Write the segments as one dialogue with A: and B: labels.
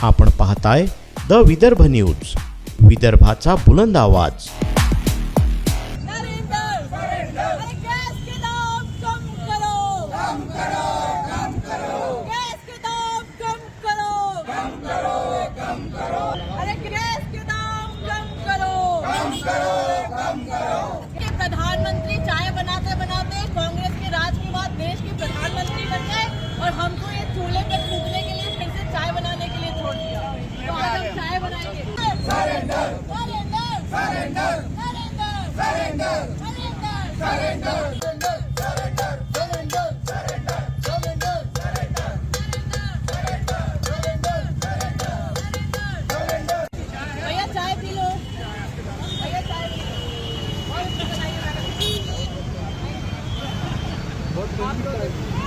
A: आपण पाहताय the Vidarbha news, विदर्भाचा बुलंद आवाज।
B: प्रधानमंत्री चाय बनाते बनाते कांग्रेस के राज के बाद देश के प्रधानमंत्री बन गए और हमको ये चूल्हे पे फूकने के लिए फिर से चाय बनाने के लिए छोड़ दिया। तो आज हम चाय बनाएंगे। Surrender surrender surrender surrender surrender surrender भैया चाय पी लो, भैया चाय पी लो।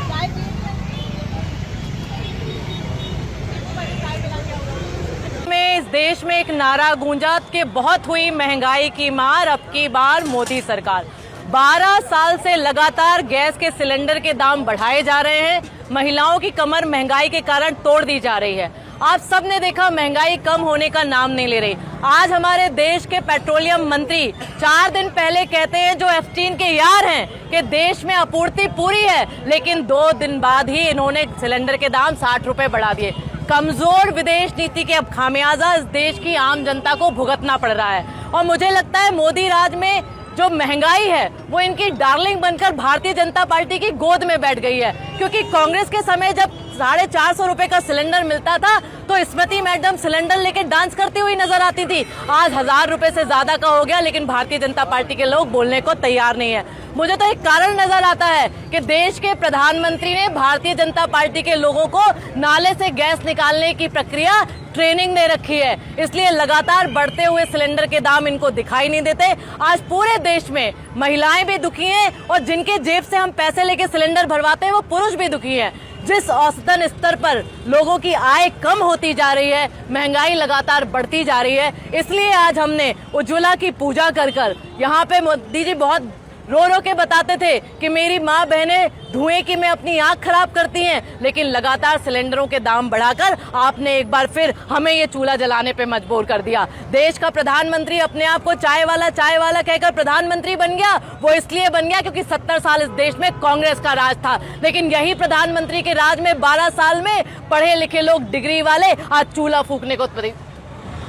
B: चाय पी में इस देश में एक नारा गूंजा कि बहुत हुई महंगाई की मार, अब की बार मोदी सरकार। 12 साल से लगातार गैस के सिलेंडर के दाम बढ़ाए जा रहे हैं। महिलाओं की कमर महंगाई के कारण तोड़ दी जा रही है। आप सब ने देखा महंगाई कम होने का नाम नहीं ले रही। आज हमारे देश के पेट्रोलियम मंत्री 4 दिन पहले कहते हैं जो F-16 के यार हैं कि देश में आपूर्ति पूरी है, लेकिन 2 दिन बाद ही इन्होंने सिलेंडर के दाम 60 रुपए बढ़ा दिए। कमजोर विदेश नीति के अब खामियाजा इस देश की आम जनता को भुगतना पड़ रहा है। और मुझे लगता है मोदी राज में जो महंगाई है वो इनकी डार्लिंग बनकर भारतीय जनता पार्टी की गोद में बैठ गई है। क्योंकि कांग्रेस के समय जब 450 रुपए का सिलेंडर मिलता था तो स्मृति मैडम सिलेंडर लेकर डांस करती हुई नजर आती थी। आज 1000 रुपए से ज्यादा का हो गया, लेकिन भारतीय जनता पार्टी के लोग बोलने को तैयार नहीं है। मुझे तो एक कारण नजर आता है कि देश के प्रधानमंत्री ने भारतीय जनता पार्टी के लोगों को नाले से गैस निकालने की प्रक्रिया ट्रेनिंग दे रखी है, इसलिए लगातार बढ़ते हुए सिलेंडर के दाम इनको दिखाई नहीं देते। आज पूरे देश में महिलाएं भी दुखी हैं और जिनके जेब से हम पैसे लेके सिलेंडर भरवाते हैं वो पुरुष भी दुखी हैं। जिस औसतन स्तर पर लोगों की आय कम होती जा रही है, महंगाई लगातार बढ़ती जा रही है, इसलिए आज हमने उज्ज्वला की पूजा कर कर यहाँ पे मोदी जी बहुत रो रो के बताते थे कि मेरी माँ बहनें धुएं की में अपनी आंख खराब करती हैं, लेकिन लगातार सिलेंडरों के दाम बढ़ाकर आपने एक बार फिर हमें ये चूल्हा जलाने पे मजबूर कर दिया। देश का प्रधानमंत्री अपने आप को चाय वाला कहकर प्रधानमंत्री बन गया। वो इसलिए बन गया क्योंकि 70 साल इस देश में कांग्रेस का राज था, लेकिन यही प्रधानमंत्री के राज में 12 साल में पढ़े लिखे लोग डिग्री वाले आज चूल्हा फूकने को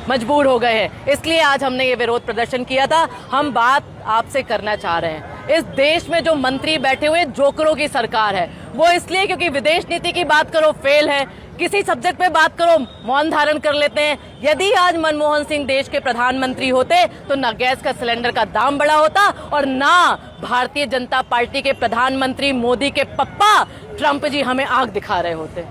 B: मजबूर हो गए हैं। इसलिए आज हमने ये विरोध प्रदर्शन किया था। हम बात आपसे करना चाह रहे हैं, इस देश में जो मंत्री बैठे हुए जोकरों की सरकार है, वो इसलिए क्योंकि विदेश नीति की बात करो फेल है, किसी सब्जेक्ट पे बात करो मौन धारण कर लेते हैं। यदि आज मनमोहन सिंह देश के प्रधानमंत्री होते तो ना गैस का सिलेंडर का दाम बढ़ा होता और ना भारतीय जनता पार्टी के प्रधानमंत्री मोदी के पप्पा ट्रंप जी हमें आंख दिखा रहे होते।